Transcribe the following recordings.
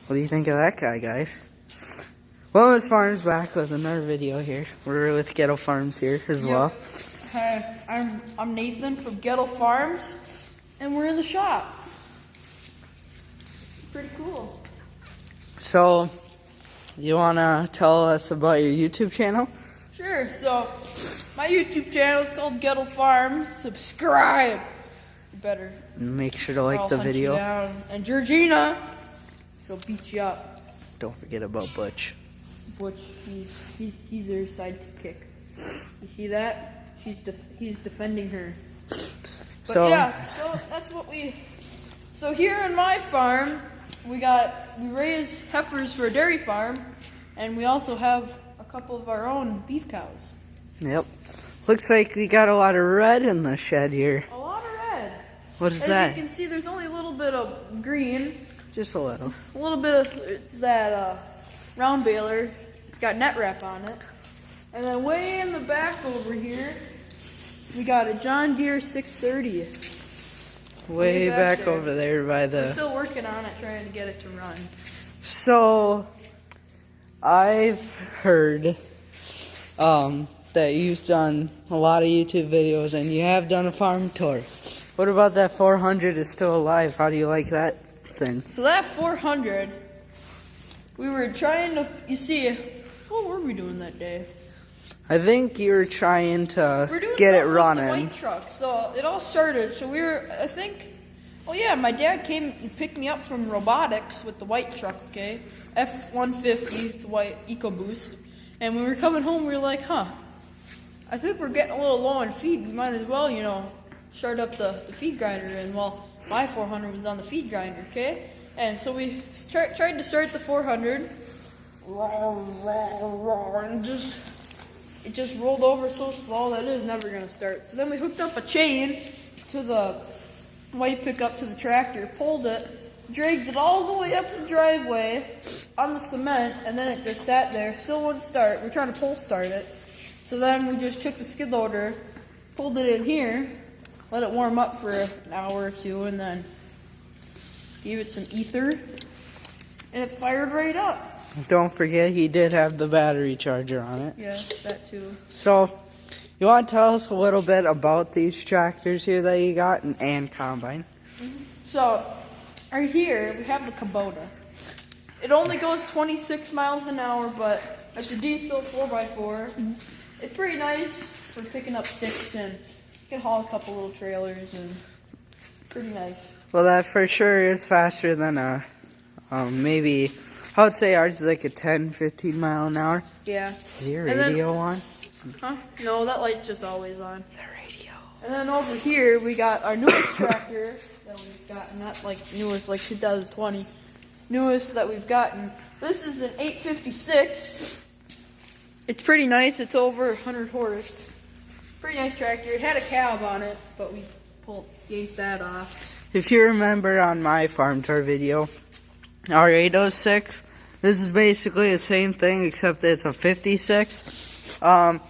What do you think of that guy, guys? Wellness Farms back with another video here. We're with Goettl Farms here as well. Hi, I'm Nathan from Goettl Farms, and we're in the shop. Pretty cool. So, you want to tell us about your YouTube channel? Sure. So, my YouTube channel is called Goettl Farms. Subscribe. You better. Make sure to like the Hunt you video. down. And Georgina, she'll beat you up. Don't forget about Butch. Butch, he's her sidekick. You see that? He's defending her. But So that's what we. So here on my farm, we raise heifers for a dairy farm, and we also have a couple of our own beef cows. Yep. Looks like we got a lot of red in the shed here. A lot of red. What is that? As you can see, there's only a little bit of green. Just a little. A little bit of that round baler. It's got net wrap on it. And then way in the back over here, we got a John Deere 630. Way back over there by the... We're still working on it, trying to get it to run. So, I've heard that you've done a lot of YouTube videos and you have done a farm tour. What about that 400 is still alive? How do you like that thing? So that 400, we were trying to, you see, what were we doing that day? I think you were trying to We're doing get it something running. with the white truck. So it all started, so we were, I think, oh yeah, my dad came and picked me up from robotics with the white truck, okay? F-150, it's a white EcoBoost. And when we were coming home, we were like, I think we're getting a little low on feed. We might as well, start up the feed grinder. And well, my 400 was on the feed grinder, okay? And so we tried to start the 400. And it just rolled over so slow that it is never going to start. So then we hooked up a chain to the white pickup to the tractor, pulled it, dragged it all the way up the driveway on the cement, and then it just sat there, still wouldn't start. We're trying to pull start it. So then we just took the skid loader, pulled it in here, let it warm up for an hour or two, and then gave it some ether, and it fired right up. Don't forget he did have the battery charger on it. Yeah, that too. So, you want to tell us a little bit about these tractors here that you got and combine? So, right here we have the Kubota. It only goes 26 miles an hour, but it's a diesel 4x4. It's pretty nice for picking up sticks, and you can haul a couple little trailers, and pretty nice. Well, that for sure is faster than maybe, I would say ours is like a 10, 15 mile an hour. Yeah. Is your radio on? Huh? No, that light's just always on. The radio. And then over here we got our newest tractor that we've gotten, not like newest like 2020, newest that we've gotten. This is an 856. It's pretty nice. It's over 100 horse. Pretty nice tractor. It had a cab on it, but we yanked that off. If you remember on my farm tour video, our 806, this is basically the same thing except it's a 56. I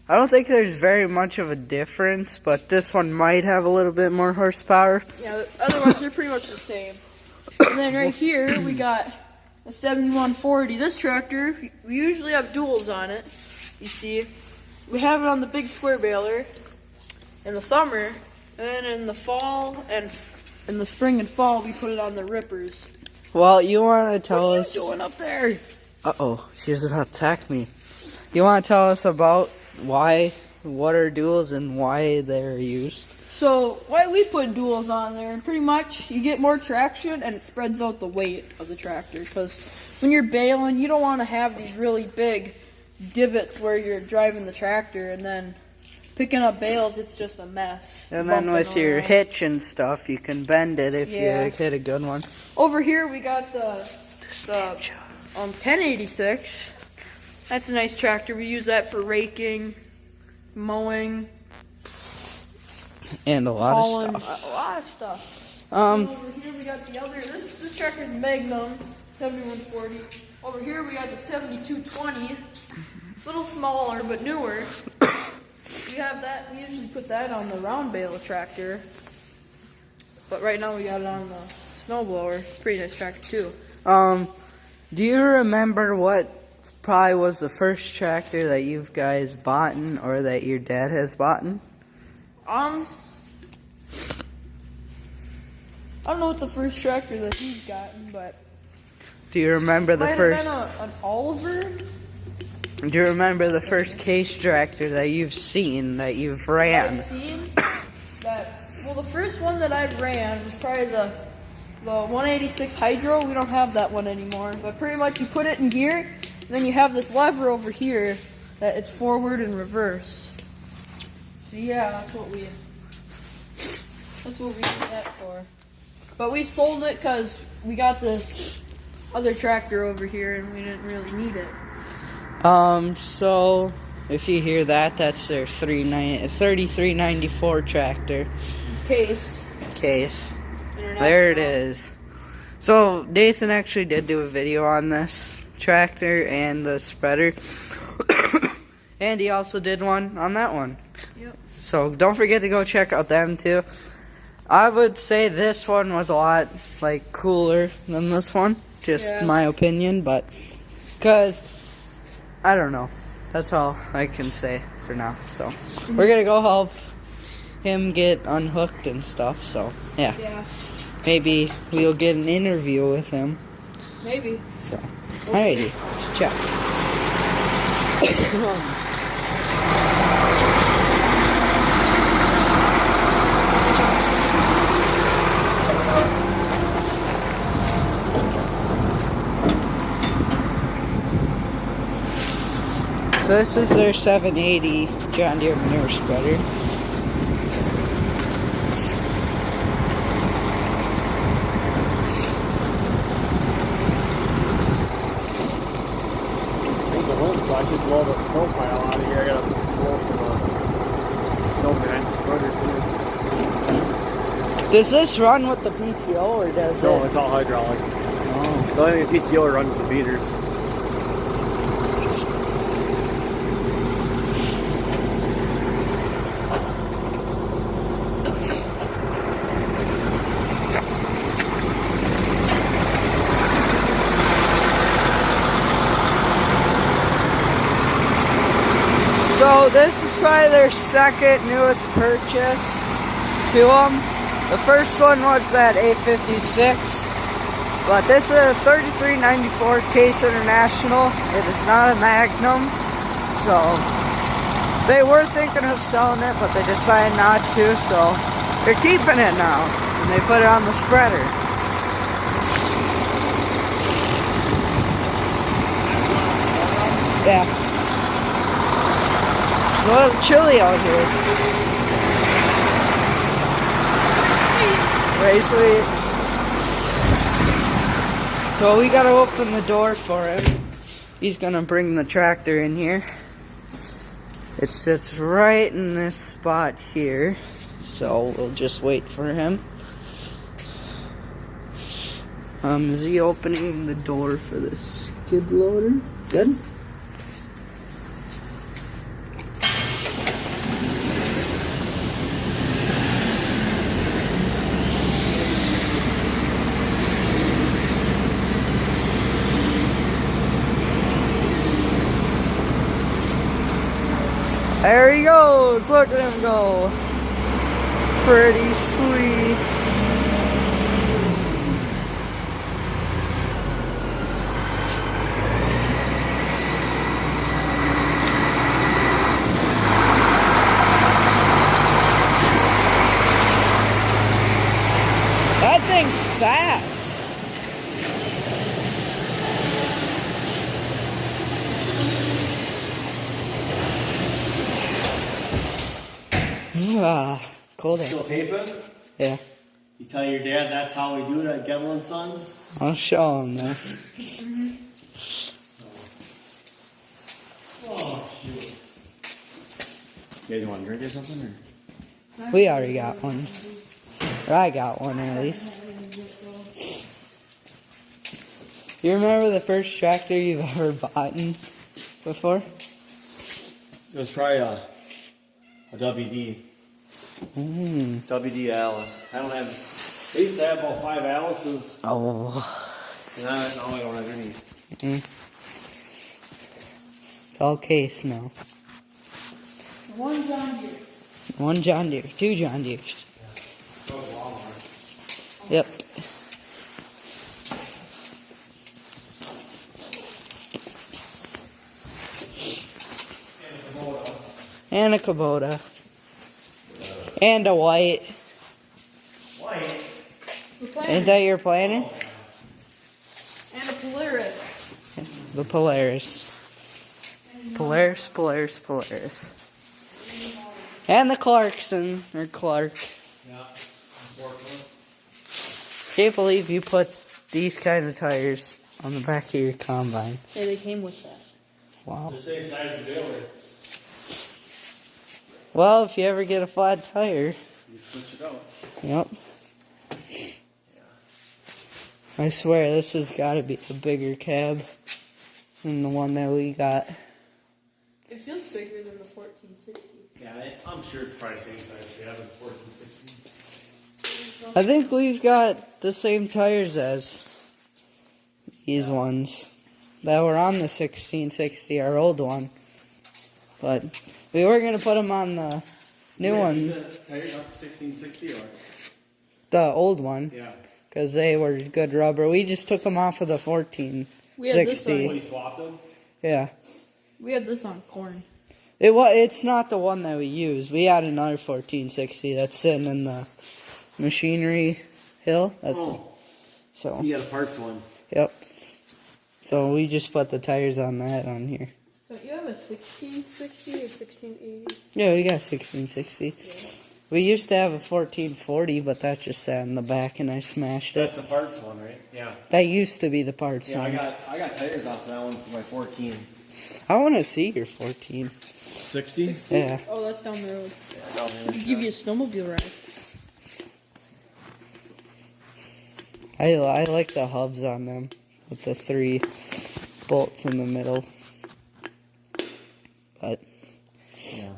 don't think there's very much of a difference, but this one might have a little bit more horsepower. Yeah, otherwise they're pretty much the same. And then right here we got a 7140. This tractor, we usually have duals on it. You see, we have it on the big square baler in the summer, and then in the fall and in the spring and fall we put it on the rippers. Well, you want to tell us... What are you doing up there? Uh-oh, she was about to attack me. You want to tell us about what are duals and why they're used? So, why we put duals on there, and pretty much you get more traction and it spreads out the weight of the tractor. Because when you're baling, you don't want to have these really big divots where you're driving the tractor and then picking up bales, it's just a mess. And then with your hitch and stuff, you can bend it if you hit a good one. Over here we got the 1086. That's a nice tractor. We use that for raking, mowing, and a lot hauling, of stuff. A lot of stuff. Over here we got the other. This tractor's Magnum 7140. Over here we got the 7220. A little smaller but newer. We have that. We usually put that on the round bale tractor, but right now we got it on the snowblower. It's a pretty nice tractor too. Do you remember what probably was the first tractor that you guys bought or that your dad has bought? I don't know what the first tractor that he's gotten, but do you remember the might first? have been an Oliver. Do you remember the first case tractor that you've seen, that you've ran? I've seen that. Well, the first one that I ran was probably the 186 Hydro. We don't have that one anymore, but pretty much you put it in gear, and then you have this lever over here that it's forward and reverse. So yeah, that's what we did that for. But we sold it because we got this other tractor over here, and we didn't really need it. So if you hear that, that's their 3394 tractor. Case. There it is. So Nathan actually did do a video on this tractor and the spreader. And he also did one on that one. Yep. So don't forget to go check out them too. I would say this one was a lot cooler than this one. Just my opinion, but because I don't know. That's all I can say for now. So we're gonna go help him get unhooked and stuff. So yeah. Maybe we'll get an interview with him. Maybe. So alrighty, let's check. So this is their 780 John Deere manure spreader. I should blow the snow pile out of here. I gotta blow some snow behind the spreader too. Does this run with the PTO or does it? No, it's all hydraulic. Oh. The only thing the PTO runs is the beaters. So this is probably their second newest purchase to them. The first one was that 856, but this is a 3394 Case International. It is not a Magnum, so they were thinking of selling it, but they decided not to, so they're keeping it now, and they put it on the spreader. Yeah. It's a little chilly out here. Very sweet. So we gotta open the door for him. He's gonna bring the tractor in here. It sits right in this spot here. So we'll just wait for him. Is he opening the door for the skid loader? Good. There he goes, look at him go. Pretty sweet. That thing's fast. Cold air. Still taping? Yeah. You tell your dad that's how we do it at Goettl & Sons? I'll show him this. Oh, shoot. You guys want to drink or something? Or? We already got one. Or I got one at least. You remember the first tractor you've ever bought before? It was probably a WD. WD Alice. I don't have. I used to have about 5 Alices. Oh. And now I don't have any. It's all case now. One John Deere. One John Deere, two John Deeres. Go to Walmart. Yep. And a Kubota. And a white. White? The planter. Ain't that your planner? And a Polaris. The Polaris. Polaris. And the Clarkson, or Clark. Yeah. Can't believe you put these kind of tires on the back of your combine. Yeah, they came with that. Wow. The same size as the baler. Well, if you ever get a flat tire, You switch it out. yep. I swear this has got to be a bigger cab than the one that we got. It feels bigger than the 1460. Yeah, I'm sure it's probably the same size. We have a 1460. I think we've got the same tires as these ones that were on the 1660, our old one. But we were going to put them on the new one, The tires off the 1660 or? the old one, Yeah. because they were good rubber. We just took them off of the We had this 1460. When you swapped them? Yeah. We had this on corn. It's not the one that we used. We had another 1460 that's sitting in the machinery hill. That's so. You got a parts one. Yep. So we just put the tires on that on here. Don't you have a 1660 or 1680? Yeah, we got 1660. Yeah. We used to have a 1440, but that just sat in the back and I smashed That's it. the parts one, right? Yeah. That used to be the parts Yeah, one. I got tires off that one for my 14. I want to see your 14. 60? Yeah. Oh, that's down the road. Yeah, down there. We could give you a snowmobile ride. I like the hubs on them with the 3 bolts in the middle. But Yeah.